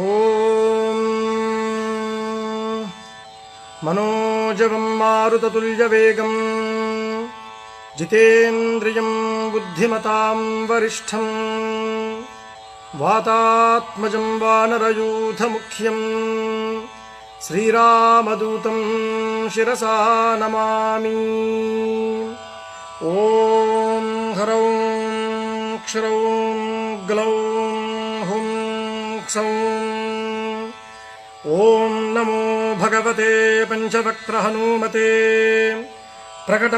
ఓం మనోజవం మారుతతుల్యవేగం జితేంద్రియం బుద్ధిమతాం వరిష్టం వాతాత్మజం వానరయూథముఖ్యం శ్రీరామదూతం శిరసా నమామి. ఓం హ్రౌం క్షరౌం గ్లౌం హుం క్షౌం. ఓం నమో భగవతే పంచవక్త్ర హనుమతే ప్రకట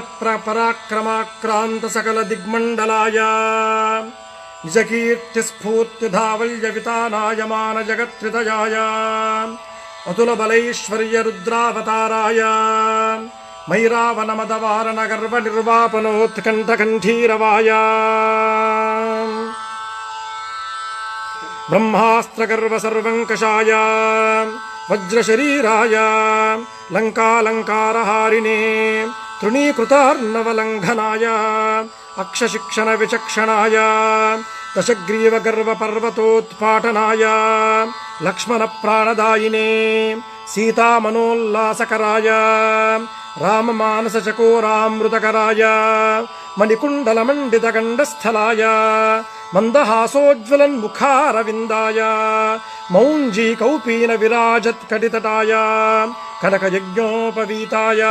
పరాక్రమాక్రాంత సకల దిగ్మండలాయ నిజకీర్తి స్ఫూర్తి ధావల్య వితానాయమాన జగత్రితయాయ అతుల బలైశ్వర్య రుద్రావతారాయ మైరావనమదవారణ గర్వ నిర్వాపనోత్కంఠకంఠీరవాయ బ్రహ్మాస్త్రగర్వ సర్వంకషాయ వజ్రశరీరాయ లంకాలంకారహారిణే తృణీకృతార్ణవలంఘనాయ అక్షశిక్షణ విచక్షణాయ దశగ్రీవ గర్వ పర్వతోత్పాటనాయ లక్ష్మణ ప్రాణదాయినే సీతామనోల్లాసకరాయ రామమానస చకోరామృతకరాయ మణికుండలమండిత గండస్థలాయ మందహాసోజ్వలన్ముఖారవిందాయ మౌంజీ కౌపీన విరాజత్కటితటాయ కనకయజ్ఞోపవీతాయ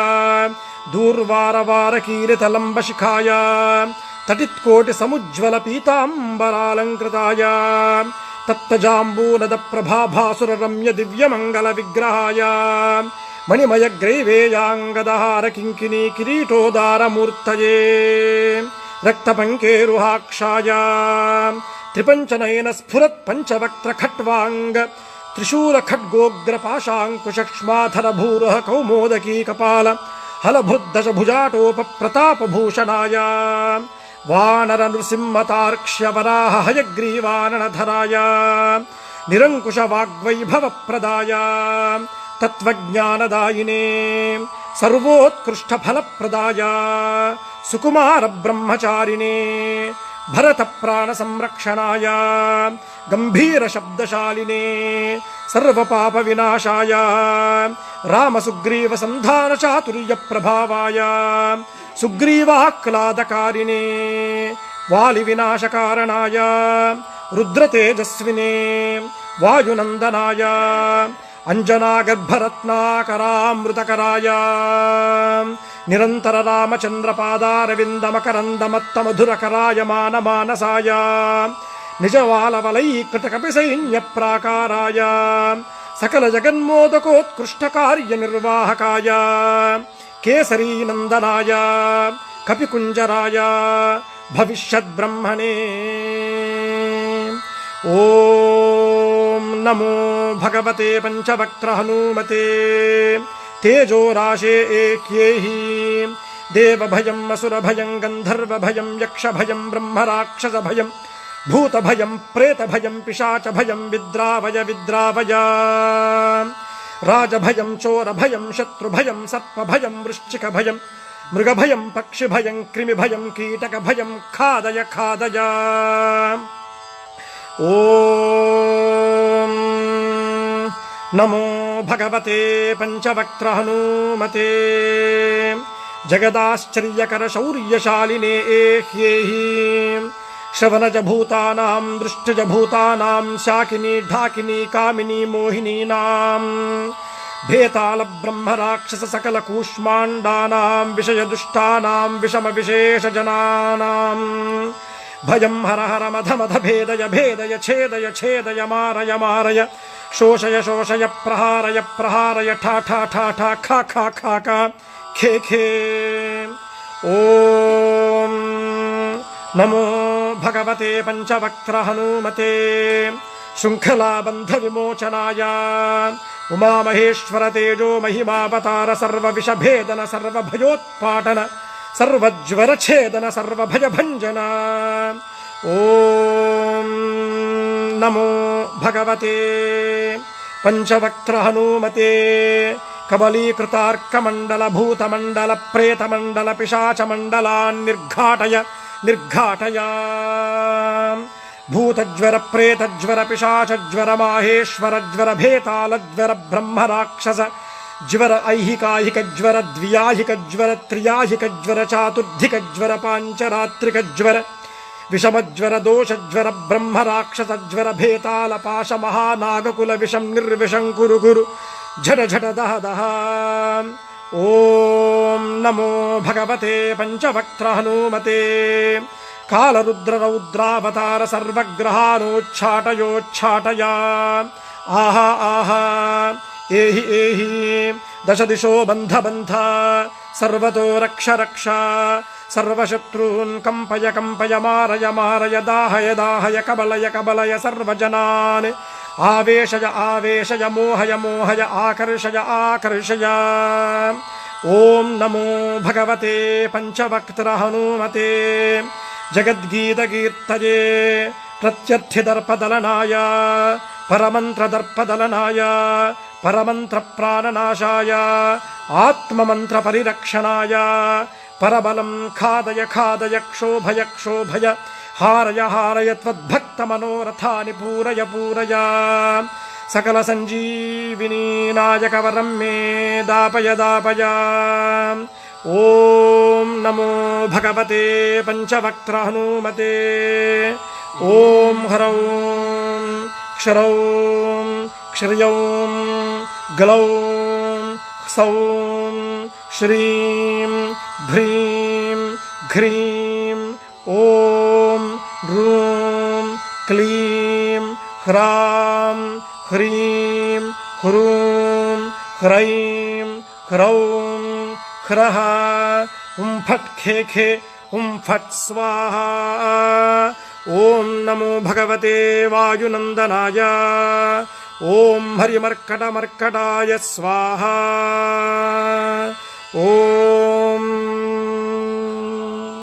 దూర్వారవారకీలితలంబశిఖాయ తటిత్కోటి సముజ్వల పీతాంబరాలంకృతాయ తప్తజాంబూనద ప్రభాభాసుర రమ్య దివ్యమంగళ విగ్రహాయ మణిమయ గ్రైవేయాంగదహార కింకినీ కిరీటోదారమూర్తయే రక్తపంకేరుహాక్షాయ త్రిపంచనయన స్ఫురత్ పంచవక్త్ర ఖట్వాంగ త్రిశూల ఖడ్గోగ్ర పాశాంకుశక్ష్మాధర భూరః కౌమోదకీ కపాల హలభృద్దశ భుజాటోప ప్రతాపభూషణాయ వానర నృసింహతార్క్ష్య వరాహ హయగ్రీవాననధరాయ నిరంకుశ వాగ్వైభవ ప్రదాయ తత్వజ్ఞానదాయినే సర్వోత్కృష్ట ఫలప్రదాయ సుకుమార బ్రహ్మచారిణే భరత ప్రాణ సంరక్షణాయ గంభీర శబ్దశాలినే సర్వపాప వినాశాయ రామ సుగ్రీవ సంధాన చాతుర్య ప్రభావాయ సుగ్రీవాహ్లాదకారిణే వాలి వినాశకారణాయ రుద్రతేజస్వినే వాయునందనాయ అంజనాగర్భరత్నాకరామృతకరాయ నిరంతర రామచంద్రపాదారవిందమకరందమత్తమధురకరాయ మానమానసాయ నిజవాలవలైకృతకపి సైన్య ప్రాకారాయ సకల జగన్మోదకోత్కృష్టకార్య నిర్వాహకాయ కేసరీనందనాయ కపికుంజరాయ భవిష్యద్బ్రహ్మణే. ఓం నమో భగవతే పంచవక్త్ర హనుమతే తేజోరాశే ఏక్యేహి దేవభయం అసురభయం గంధర్వభయం యక్షభయం బ్రహ్మరాక్షసభయం భూతభయం ప్రేతభయం పిశాచభయం విద్రావయ విద్రావయ రాజభయం చోరభయం శత్రుభయం సర్పభయం వృశ్చికభయం మృగభయం పక్షిభయం క్రిమిభయం కీటకభయం ఖాదయ ఖాదయ. ఓం నమో భగవతే పంచవక్త్ర హనుమతే జగదాశ్చర్యకర శౌర్యశాలినే ఏహ్యేహి శ్రవణజ భూతానాం దృష్టజ భూతానాం శాకినీ ఢాకినీ కామినీ మోహినీనాం భేతాళ బ్రహ్మ రాక్షస సకల కూష్మాండానాం విషయదుష్టానాం విషమ విశేష జనానాం భయం హర హర మధ మధ భేదయ భేదయ ఛేదయ ఛేదయ మారయ మారయ శోషయ శోషయ ప్రహారయ ప్రహారయ ఠా ఠా ఠా ఠా ఖా ఖా ఖా ఖా ఖే ఖే. ఓం నమో భగవతే పంచవక్త్ర హనుమతే శృంఖలాబంధ విమోచనాయ ఉమామహేశ్వర తేజో మహిమావతార సర్వవిషభేదన సర్వభయోత్పాటన సర్వజ్వరఛేదన సర్వభయభంజన. ఓం నమో భగవతే పంచవక్త్ర హనుమతే కబలీకృతార్కమండల భూతమండల ప్రేతమండల పిశాచమండలాన్ నిర్ఘాటయ నిర్ఘాటయ. భూతజ్వర ప్రేతజ్వర పిశాచజ్వర మాహేశ్వర జ్వర భేతాళజ్వర బ్రహ్మరాక్షస జ్వర ఐహికాహిక జ్వర ద్వ్యాహిక జ్వర త్రియాహిక జ్వర చాతుర్ధిక జ్వర పాంచరాత్రిక జ్వర విషమజ్వర దోషజ్వర బ్రహ్మరాక్షసజ్వర భేతాళ పాశ మహానాగకుల విషం నిర్విషం కురు గురు ఝట ఝట దహ దహ. ఓం నమో భగవతే పంచవక్త్ర హనుమతే కాలరుద్ర రౌద్రావతార సర్వగ్రహానోచ్ఛాటయోచ్ఛాటయా. ఆహా ఆహా ఏహి ఏహి దశ దిశో బంధ బంధ సర్వతో రక్ష రక్ష సర్వశత్రూన్ కంపయ కంపయ మారయ మారయ దాహయ దాహయ కబలయ కబలయ సర్వజనాన్ ఆవేశయ ఆవేశయ మోహయ మోహయ ఆకర్షయ ఆకర్షయ. ఓం నమో భగవతే పంచవక్త్ర హనుమతే జగద్గీతకీర్తయే ప్రత్యర్థిదర్పదలనాయ పరమంత్రదర్పదలనాయ పరమంత్ర ప్రాణనాశాయ ఆత్మమంత్ర పరిరక్షణాయ పరబలం ఖాదయ ఖాదయ క్షోభయ క్షోభయ హారయ హారయ త్వద్భక్త మనోరథాని పూరయ పూరయ. సకల సంజీవినీ నాయక వరం మే దాపయ దాపయ. ఓం నమో భగవతే పంచవక్త్ర హనుమతే. ఓం హ్రౌం క్షరౌం క్షర్యౌం గ్లౌం సౌం శ్రీం భ్రీం ఘ్రీం ఓం రూం క్లీం హ్రాం హ్రీం హ్రూం హ్రైం హ్రౌం హ్రః హుం ఫట్ ఖే ఖే హుం ఫట్ స్వాహా. ఓం నమో భగవతే వాయునందనాయ. ఓం హరిమర్కటమర్కటాయ స్వాహా. ఓం